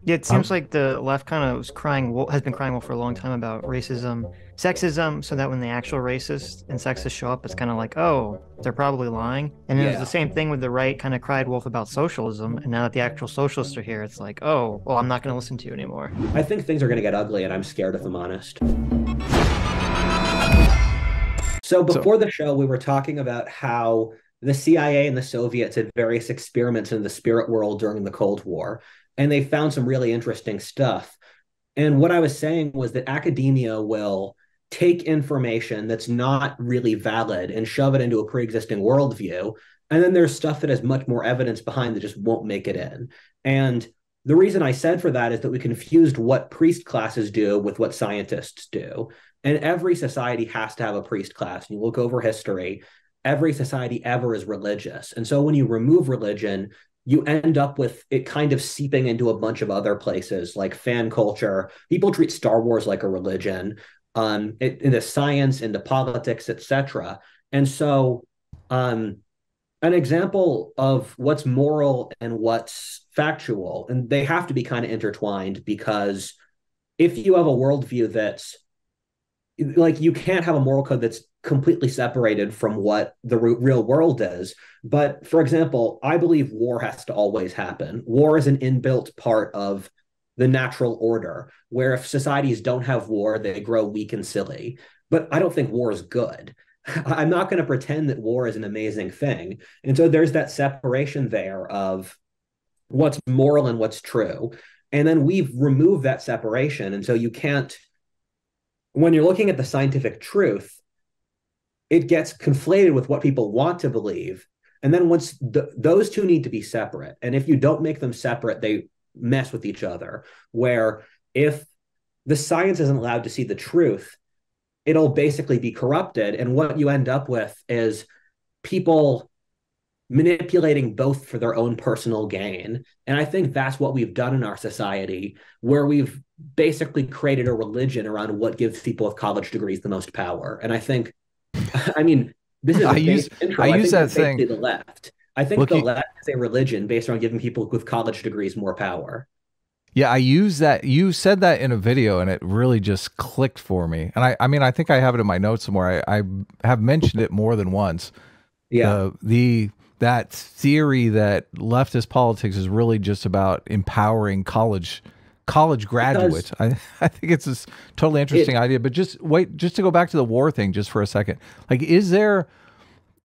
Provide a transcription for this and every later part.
Yeah, it seems like the left kind of was crying has been crying wolf for a long time about racism, sexism, so that when the actual racists and sexists show up, it's kind of like, oh, they're probably lying. And it was the Yeah. same thing with the right kind of cried wolf about socialism, and now that the actual socialists are here, it's like, oh, well, I'm not going to listen to you anymore. I think things are going to get ugly, and I'm scared if I'm honest. So So, before the show, we were talking about how the CIA and the Soviets had various experiments in the spirit world during the Cold War, and they found some really interesting stuff. And what I was saying was that academia will take information that's not really valid and shove it into a pre-existing worldview. And then there's stuff that has much more evidence behind that just won't make it in. And the reason I said for that is that we confused what priest classes do with what scientists do. And every society has to have a priest class. And you look over history, every society ever is religious. And so when you remove religion, you end up with it kind of seeping into a bunch of other places like fan culture. People treat Star Wars like a religion, into science, into politics, etc. And so, an example of what's moral and what's factual, and they have to be kind of intertwined because if you have a worldview that's like you can't have a moral code that's completely separated from what the real world is. But for example, I believe war has to always happen. War is an inbuilt part of the natural order, where if societies don't have war, they grow weak and silly. But I don't think war is good. I'm not going to pretend that war is an amazing thing. And so there's that separation there of what's moral and what's true. And then we've removed that separation. And so you can't, when you're looking at the scientific truth, it gets conflated with what people want to believe. And then once those two need to be separate. And if you don't make them separate, they mess with each other. Where if the science isn't allowed to see the truth, it'll basically be corrupted. And what you end up with is people manipulating both for their own personal gain. And I think that's what we've done in our society, where we've basically created a religion around what gives people with college degrees the most power. And I think, I mean, this is I a use basic I intro. I use think that that's basically thing. the left. I think Look, the left is a religion based on giving people with college degrees more power. yeah, I use that. You said that in a video, and it really just clicked for me. And I mean, I think I have it in my notes somewhere. I have mentioned it more than once. Yeah. The that theory that leftist politics is really just about empowering college Because graduates. I think it's this totally interesting it idea. But just wait, just to go back to the war thing just for a second. Like, is there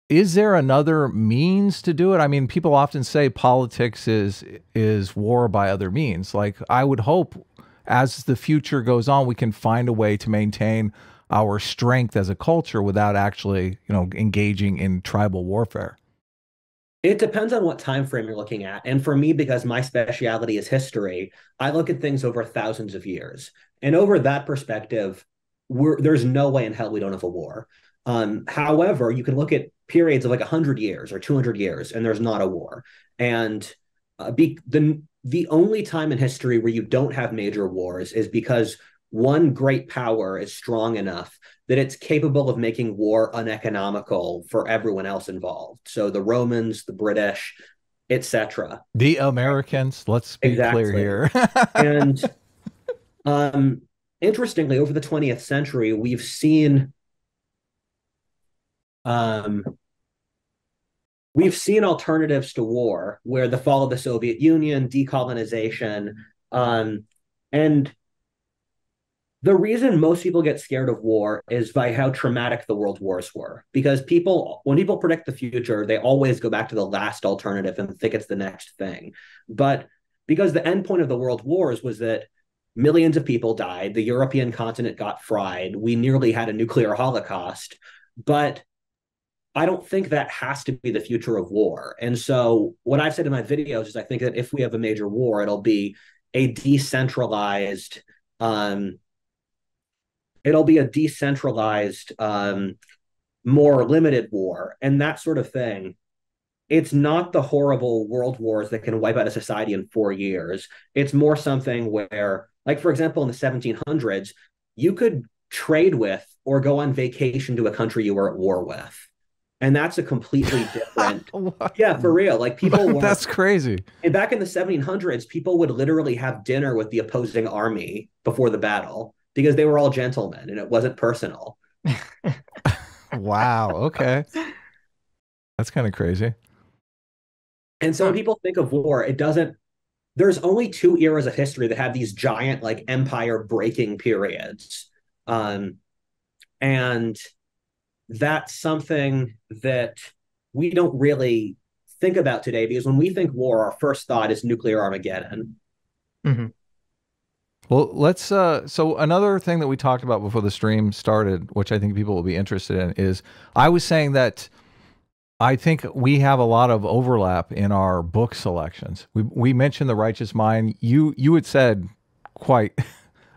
another means to do it? I mean, people often say politics is war by other means. Like, I would hope as the future goes on, we can find a way to maintain our strength as a culture without actually, engaging in tribal warfare. It depends on what time frame you're looking at. And for me, because my speciality is history, I look at things over thousands of years. And over that perspective, there's no way in hell we don't have a war. However, you can look at periods of like 100 years or 200 years, and there's not a war. And the only time in history where you don't have major wars is because one great power is strong enough that it's capable of making war uneconomical for everyone else involved. So the Romans, the British, etc. The Americans, let's be clear Exactly. here. And um, interestingly, over the 20th century, um, we've seen alternatives to war, where the fall of the Soviet Union, decolonization, and the reason most people get scared of war is by how traumatic the world wars were. Because when people predict the future, they always go back to the last alternative and think it's the next thing. But because the end point of the world wars was that millions of people died, the European continent got fried, we nearly had a nuclear holocaust. But I don't think that has to be the future of war. And so, what I've said in my videos is I think that if we have a major war, um, it'll be a decentralized, more limited war, and that sort of thing. It's not the horrible world wars that can wipe out a society in 4 years. It's more something where, like, for example, in the 1700s, you could trade with or go on vacation to a country you were at war with. And that's a completely different. What? Yeah, for real. Like people were, That's crazy. and back in the 1700s, people would literally have dinner with the opposing army before the battle because they were all gentlemen and it wasn't personal. Wow. Okay. That's kind of crazy. And so when Huh. people think of war, it doesn't, there's only two eras of history that have these giant, like, empire breaking periods. Um, and that's something that we don't really think about today because when we think war, our first thought is nuclear Armageddon. Hmm. Well, let's so another thing that we talked about before the stream started, which I think people will be interested in, is I was saying that I think we have a lot of overlap in our book selections. We mentioned The Righteous Mind. You had said quite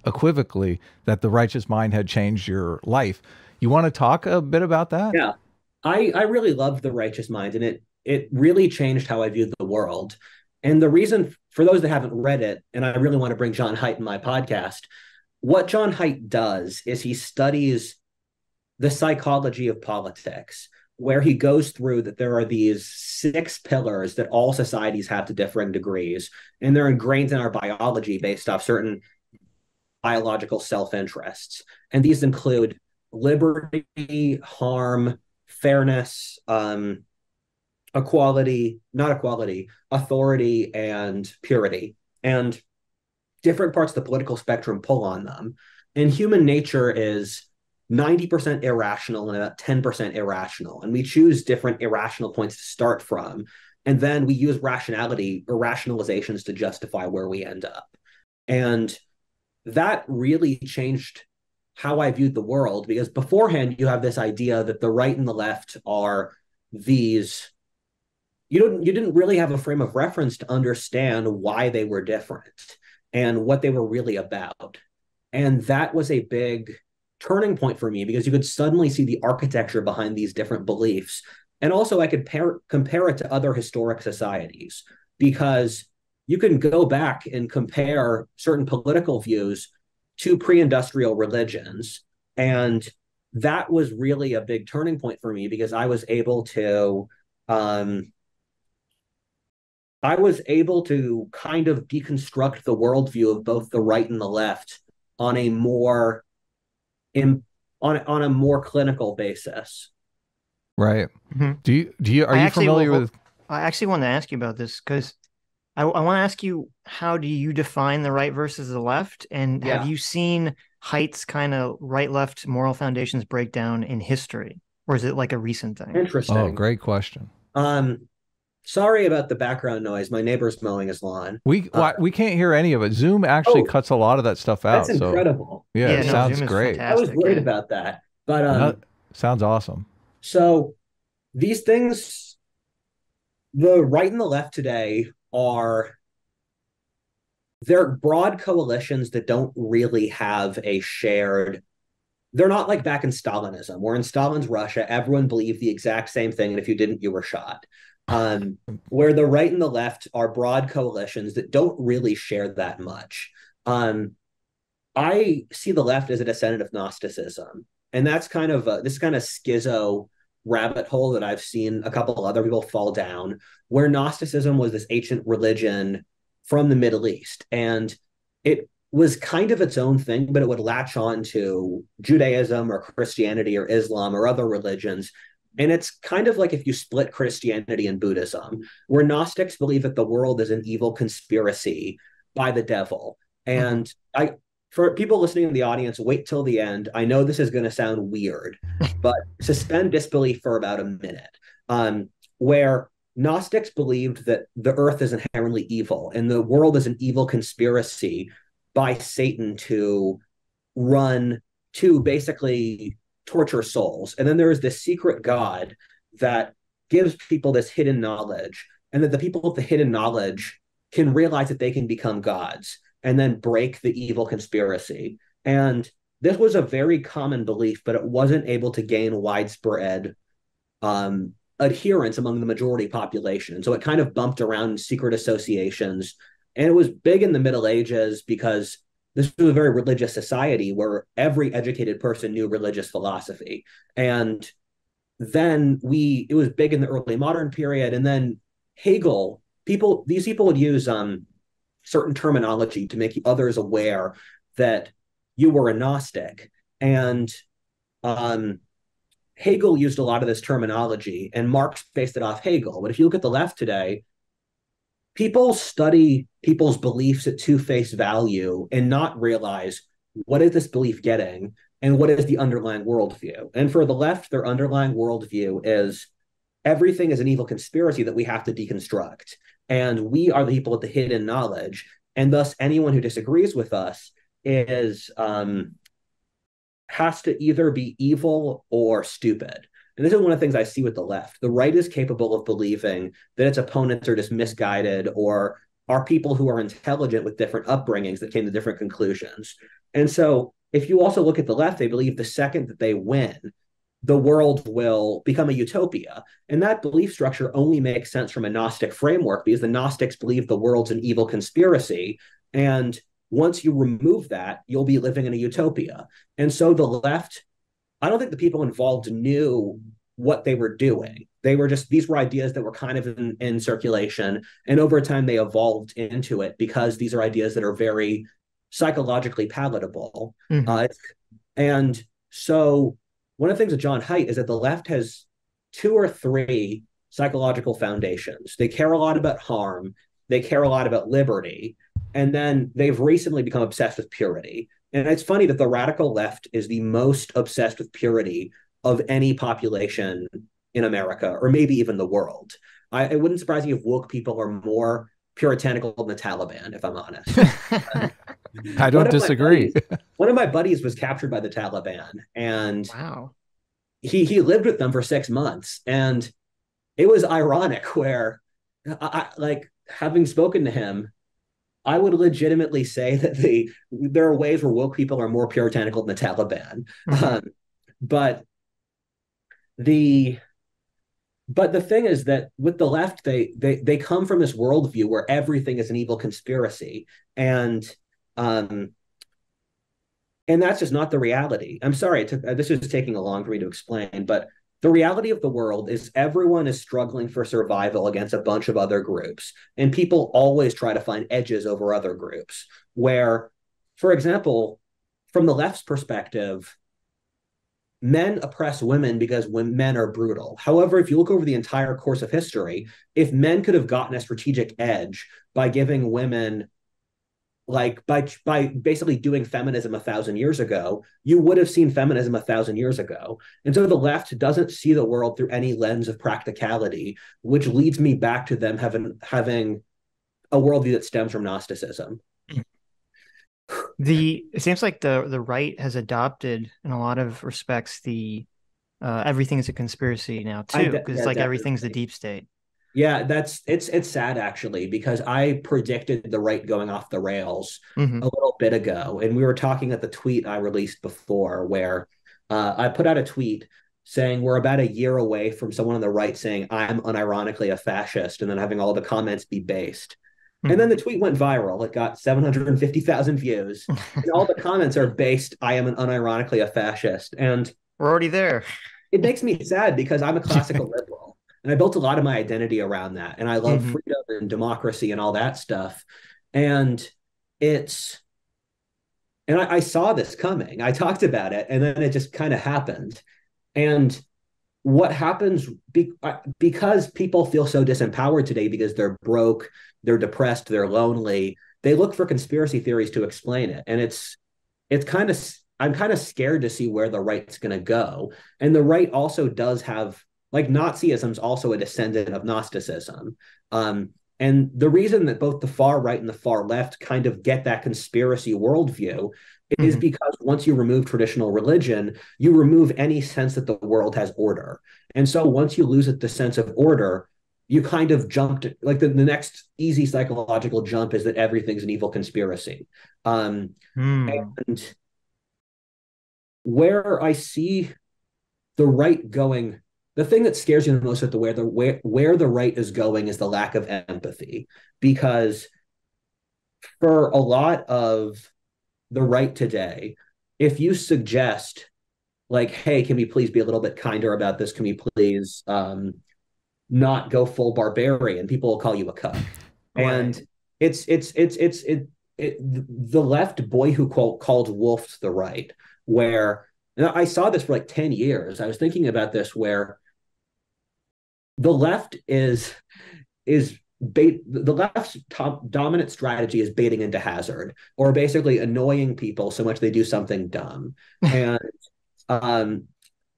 equivocally that The Righteous Mind had changed your life. You want to talk a bit about that? Yeah. I really loved The Righteous Mind, and it really changed how I viewed the world. And the reason, for those that haven't read it, and I really want to bring John Haidt in my podcast, what John Haidt does is he studies the psychology of politics, where he goes through that there are these six pillars that all societies have to differing degrees, and they're ingrained in our biology based off certain biological self-interests. And these include liberty, harm, fairness, authority, and purity. And different parts of the political spectrum pull on them. And human nature is 90% irrational and about 10% irrational. And we choose different irrational points to start from. And then we use rationality or rationalizations to justify where we end up. And that really changed how I viewed the world, because beforehand you have this idea that the right and the left are these, you didn't really have a frame of reference to understand why they were different and what they were really about. And that was a big turning point for me because you could suddenly see the architecture behind these different beliefs. And also I could compare it to other historic societies, because you can go back and compare certain political views to pre-industrial religions. And that was really a big turning point for me because I was able to kind of deconstruct the worldview of both the right and the left on a more on a more clinical basis. Right. Hmm. Are you familiar with? I actually want to ask you about this because I want to ask you, how do you define the right versus the left? And Yeah. have you seen Haidt's kind of right-left moral foundations breakdown in history? Or is it like a recent thing? Interesting. Oh, great question. Sorry about the background noise. My neighbor's mowing his lawn. We can't hear any of it. Zoom actually Oh, cuts a lot of that stuff out. That's incredible. So yeah, it no, sounds Zoom is great. I was fantastic, worried yeah. about that. But That sounds awesome. so these things, the right and the left today they're broad coalitions that don't really have a shared. They're not like back in Stalinism, where in Stalin's Russia, everyone believed the exact same thing, and if you didn't, you were shot. Where the right and the left are broad coalitions that don't really share that much. I see the left as a descendant of Gnosticism, and that's kind of this kind of schizo rabbit hole that I've seen a couple of other people fall down, where Gnosticism was this ancient religion from the Middle East, and it was kind of its own thing, but it would latch on to Judaism or Christianity or Islam or other religions. And it's kind of like if you split Christianity and Buddhism, where Gnostics believe that the world is an evil conspiracy by the devil. And for people listening in the audience, wait till the end. I know this is going to sound weird, but suspend disbelief for about a minute, where Gnostics believed that the earth is inherently evil and the world is an evil conspiracy by Satan to basically torture souls. And then there is this secret God that gives people this hidden knowledge, and that the people with the hidden knowledge can realize that they can become gods and then break the evil conspiracy. And this was a very common belief, but it wasn't able to gain widespread adherence among the majority population. So it kind of bumped around secret associations. And it was big in the Middle Ages because this was a very religious society where every educated person knew religious philosophy. And then it was big in the early modern period. And then Hegel, these people would use certain terminology to make others aware that you were a Gnostic. And Hegel used a lot of this terminology, and Marx based it off Hegel. But if you look at the left today, people study people's beliefs at two-face value and not realize what is this belief getting and what is the underlying worldview. And for the left, their underlying worldview is everything is an evil conspiracy that we have to deconstruct. And we are the people with the hidden knowledge. And thus, anyone who disagrees with us has to either be evil or stupid. And this is one of the things I see with the left. The right is capable of believing that its opponents are just misguided or are people who are intelligent with different upbringings that came to different conclusions. And so if you also look at the left, they believe the second that they win, the world will become a utopia. And that belief structure only makes sense from a Gnostic framework because the Gnostics believe the world's an evil conspiracy. And once you remove that, you'll be living in a utopia. And so the left, I don't think the people involved knew what they were doing. These were ideas that were kind of in circulation. And over time, they evolved into it because these are ideas that are very psychologically palatable. Mm-hmm. And so one of the things with John Haidt is that the left has 2 or 3 psychological foundations. They care a lot about harm. They care a lot about liberty. And then they've recently become obsessed with purity. And it's funny that the radical left is the most obsessed with purity of any population in America, or maybe even the world. It wouldn't surprise me if woke people are more puritanical than the Taliban, if I'm honest. I don't disagree. One of my buddies was captured by the Taliban, and wow, he lived with them for 6 months. And it was ironic where like having spoken to him, I would legitimately say that there are ways where woke people are more puritanical than the Taliban. Mm-hmm. But the thing is that with the left, they come from this worldview where everything is an evil conspiracy. And that's just not the reality. I'm sorry, this is taking a long for me to explain, but the reality of the world is everyone is struggling for survival against a bunch of other groups. And people always try to find edges over other groups where, for example, from the left's perspective, men oppress women because men are brutal. However, if you look over the entire course of history, if men could have gotten a strategic edge by giving women, like by basically doing feminism 1,000 years ago, you would have seen feminism 1,000 years ago. And so the left doesn't see the world through any lens of practicality, which leads me back to them having a worldview that stems from Gnosticism. It seems like the right has adopted in a lot of respects the everything is a conspiracy now too, because it's like everything's the deep state. Yeah, it's sad actually, because I predicted the right going off the rails mm-hmm. a little bit ago, and we were talking at the tweet I released before, where I put out a tweet saying we're about a year away from someone on the right saying I'm unironically a fascist, and then having all the comments be based. Mm-hmm. And then the tweet went viral. It got 750,000 views, and all the comments are based I am unironically a fascist, and we're already there. It makes me sad because I'm a classical liberal. And I built a lot of my identity around that. And I love mm-hmm. freedom and democracy and all that stuff. And I saw this coming. I talked about it, and then it just kind of happened. And what happens because people feel so disempowered today because they're broke, they're depressed, they're lonely, they look for conspiracy theories to explain it. And I'm kind of scared to see where the right's going to go. And the right also does have, like, Nazism is also a descendant of Gnosticism. And the reason that both the far right and the far left kind of get that conspiracy worldview is mm-hmm. because once you remove traditional religion, you remove any sense that the world has order. And so once you lose the sense of order, you kind of jumped, like the next easy psychological jump is that everything's an evil conspiracy. And where I see the right going, the thing that scares you the most at where the right is going is the lack of empathy. Because for a lot of the right today, if you suggest like, hey, can we please be a little bit kinder about this? Can we please not go full barbarian? People will call you a cuck. Right. And the left boy who called wolf the right, where I saw this for like 10 years. I was thinking about this where the left is the left's top dominant strategy is baiting into hazard, or basically annoying people so much they do something dumb. And um,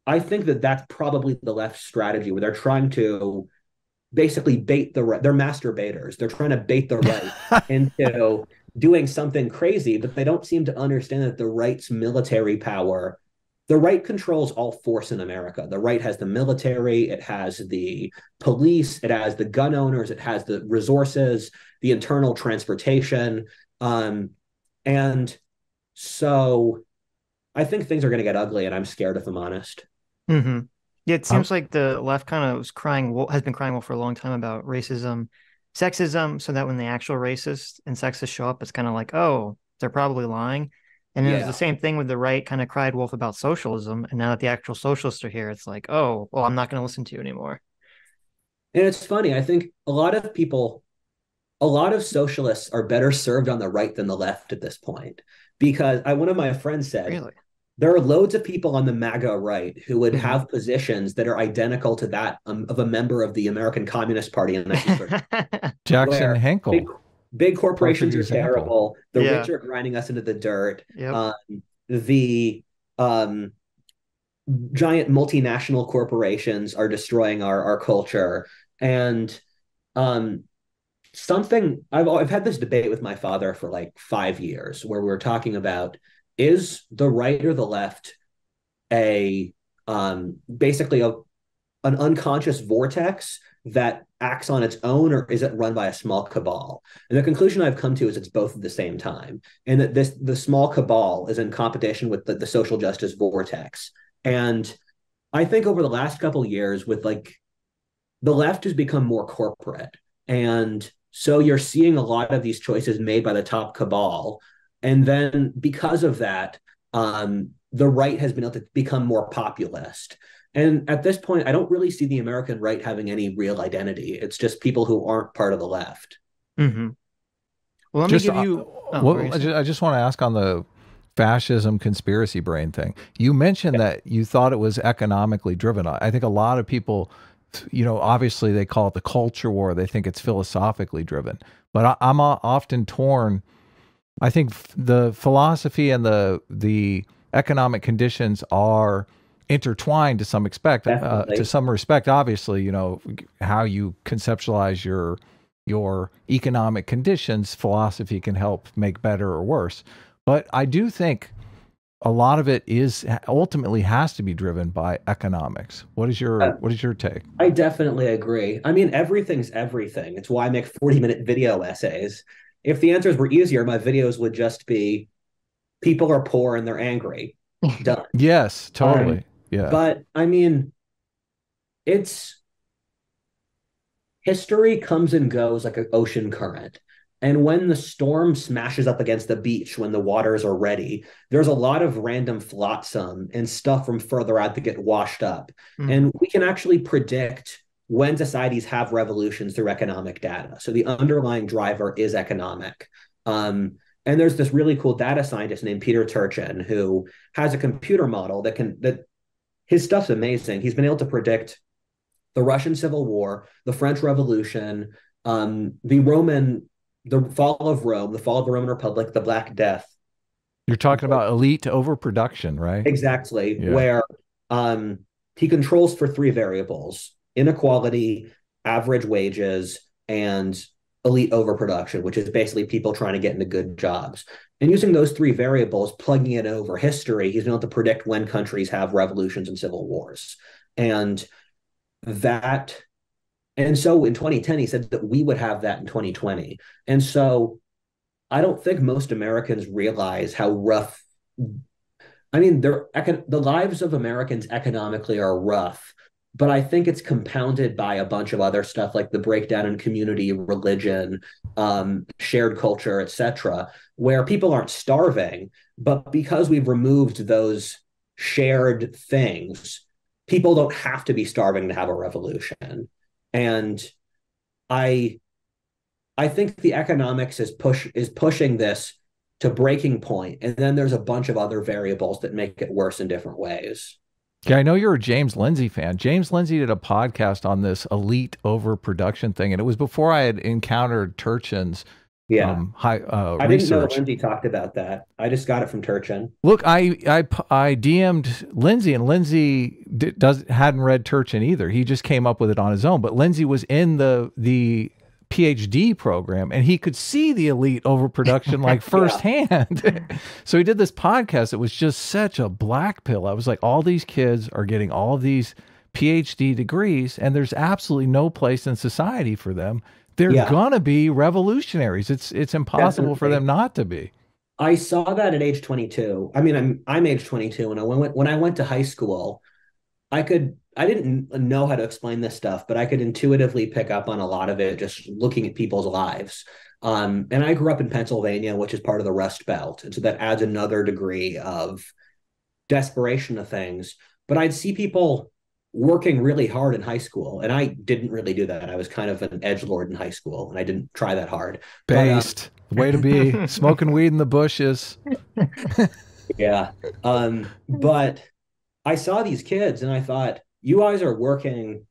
I think that that's probably the left strategy, where they're trying to basically bait the right. They're master baiters. They're trying to bait the right into doing something crazy, but they don't seem to understand that the right's military power, the right controls all force in America. The right has the military, it has the police, it has the gun owners, it has the resources, the internal transportation. And so I think things are going to get ugly, and I'm scared if I'm honest. Mm-hmm. Yeah, it Um, seems like the left kind of has been crying wolf for a long time about racism, sexism, so that when the actual racists and sexists show up, it's kind of like, oh, they're probably lying. And it was the Yeah. same thing with the right kind of cried wolf about socialism. And now that the actual socialists are here, it's like, oh, well, I'm not going to listen to you anymore. And it's funny. I think a lot of socialists are better served on the right than the left at this point. Because one of my friends said, Really? there are loads of people on the MAGA right who would Hmm. have positions that are identical to that of a member of the American Communist Party in 1930, Jackson where big, Henkel, big perfect corporations are example. terrible. The rich Yeah. are grinding us into the dirt. Yep. Um, the um, giant multinational corporations are destroying our culture. And um, something I've had this debate with my father for like 5 years, where we were talking about, is the right or the left a basically an unconscious vortex that acts on its own, or is it run by a small cabal? And the conclusion I've come to is it's both at the same time, and that the small cabal is in competition with the social justice vortex. And I think over the last couple of years, with like, the left has become more corporate, and so you're seeing a lot of these choices made by the top cabal, and then because of that, the right has been able to become more populist. And at this point, I don't really see the American right having any real identity. It's just people who aren't part of the left. Hmm. Well, let me Just give you. Oh, what were you what saying? I just want to ask on the fascism conspiracy brain thing. You mentioned that you thought it was economically driven. I think a lot of people, obviously they call it the culture war. They think it's philosophically driven. But I'm often torn. I think the philosophy and the economic conditions are intertwined to Definitely. some respect. Obviously, how you conceptualize your economic conditions, philosophy can help make better or worse. But I do think a lot of it is ultimately has to be driven by economics. Uh, What is your take? I definitely agree. I mean, everything's everything. It's why I make 40-minute video essays. If the answers were easier, my videos would just be, people are poor and they're angry. Done. Yes, Um, totally. Yeah. but I mean, it's history comes and goes like an ocean current. And when the storm smashes up against the beach, when the waters are ready, there's a lot of random flotsam and stuff from further out that get washed up. Hmm. And we can actually predict when societies have revolutions through economic data. So the underlying driver is economic. And there's this really cool data scientist named Peter Turchin who has a computer model that his stuff's amazing. He's been able to predict the Russian Civil War, the French Revolution, the fall of Rome, the fall of the Roman Republic, the Black Death. You're talking about elite overproduction, right? Exactly, Yeah. where um, he controls for three variables: inequality, average wages, and elite overproduction, which is basically people trying to get into good jobs. And using those three variables, plugging it over history, he's been able to predict when countries have revolutions and civil wars. And that and so in 2010 he said that we would have that in 2020. And so I don't think most Americans realize how rough, I mean, the lives of Americans economically are rough, but I think it's compounded by a bunch of other stuff, like the breakdown in community, religion, shared culture, etc., where people aren't starving, but because we've removed those shared things, people don't have to be starving to have a revolution. And I think the economics is pushing this to breaking point, and then there's a bunch of other variables that make it worse in different ways. Yeah, I know you're a James Lindsay fan. James Lindsay did a podcast on this elite overproduction thing, and it was before I had encountered Turchin's I didn't know Lindsay talked about that. I just got it from Turchin. Look, I DM'd Lindsay, and Lindsay hadn't read Turchin either. He just came up with it on his own. But Lindsay was in the PhD program, and he could see the elite overproduction like firsthand. So he did this podcast. It was just such a black pill. I was like, all these kids are getting all of these PhD degrees, and there's absolutely no place in society for them. They're gonna be revolutionaries. It's impossible for them not to be. I saw that at age 22. I mean, I'm age 22, and when I went to high school, I didn't know how to explain this stuff, but I could intuitively pick up on a lot of it just looking at people's lives. And I grew up in Pennsylvania, which is part of the Rust Belt, and so that adds another degree of desperation to things. But I'd see people working really hard in high school, and I didn't really do that. I was kind of an edgelord in high school, and I didn't try that hard. Based. Way to be. Smoking weed in the bushes. Yeah. But I saw these kids, and I thought, you guys are working,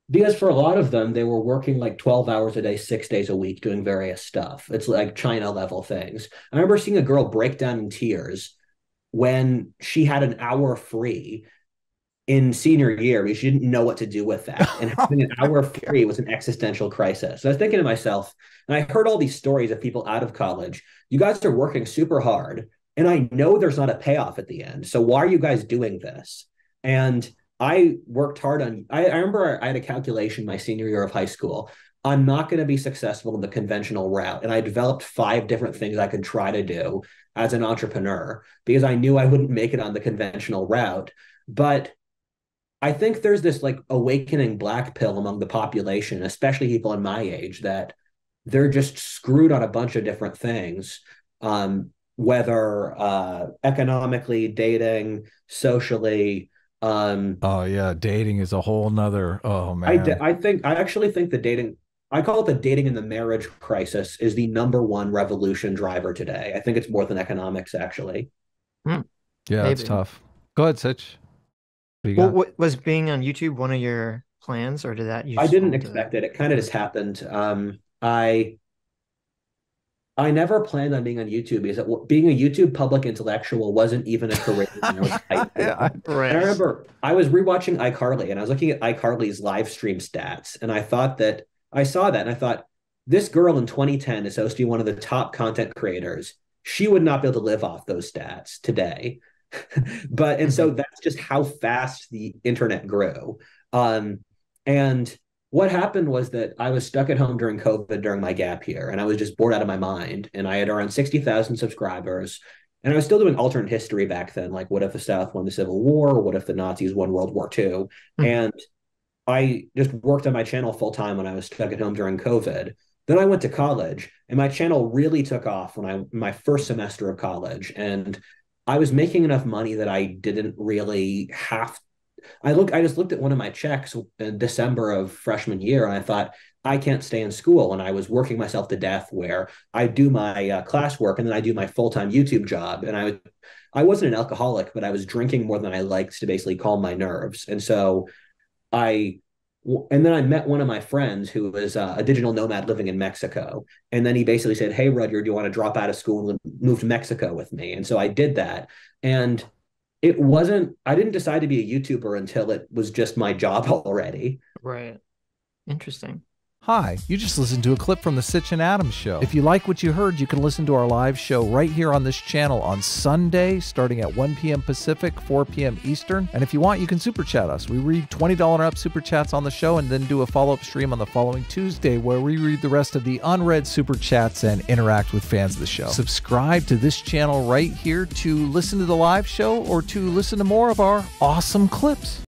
because for a lot of them, they were working like 12 hours a day, 6 days a week, doing various stuff. It's like China level things. I remember seeing a girl break down in tears when she had an hour free in senior year because she didn't know what to do with that. And having an hour free was an existential crisis. So I was thinking to myself, and I heard all these stories of people out of college, you guys are working super hard, and I know there's not a payoff at the end. So why are you guys doing this? And I worked hard on, I remember I had a calculation my senior year of high school. I'm not going to be successful in the conventional route. And I developed 5 different things I could try to do as an entrepreneur because I knew I wouldn't make it on the conventional route. But I think there's this like awakening black pill among the population, especially people in my age, that they're just screwed on a bunch of different things, whether economically, dating, socially. Oh yeah, dating is a whole nother. Oh man, I actually think the dating, I call it the dating and the marriage crisis, is the #1 revolution driver today. I think it's more than economics, actually. Yeah, it's tough. Go ahead, Sitch. Well, was being on YouTube one of your plans, or did that? I didn't expect it. It kind of just happened. I never planned on being on YouTube because being a YouTube public intellectual wasn't even a career when I was high school. Right. And I remember I was rewatching iCarly, and I was looking at iCarly's live stream stats, and I saw that, and I thought, this girl in 2010 is supposed to be one of the top content creators. She would not be able to live off those stats today. And so that's just how fast the internet grew. And what happened was that I was stuck at home during COVID during my gap year, and I was just bored out of my mind. And I had around 60,000 subscribers, and I was still doing alternate history back then. Like, what if the South won the Civil War? Or what if the Nazis won World War II? And I just worked on my channel full time when I was stuck at home during COVID. Then I went to college, and my channel really took off my first semester of college. And I was making enough money that I didn't really have. I just looked at one of my checks in December of freshman year, and I thought, I can't stay in school. And I was working myself to death where I do my classwork and then I do my full-time YouTube job. And I wasn't an alcoholic, but I was drinking more than I liked to basically calm my nerves. And so and then I met one of my friends who was a digital nomad living in Mexico. And then he basically said, hey, Rudyard, do you want to drop out of school and move to Mexico with me? And so I did that. And I didn't decide to be a YouTuber until it was just my job already. Right. Interesting. Hi, you just listened to a clip from the Sitch and Adams show. If you like what you heard, you can listen to our live show right here on this channel on Sunday, starting at 1 p.m. Pacific, 4 p.m. Eastern. And if you want, you can super chat us. We read $20 and up super chats on the show and then do a follow-up stream on the following Tuesday where we read the rest of the unread super chats and interact with fans of the show. Subscribe to this channel right here to listen to the live show or to listen to more of our awesome clips.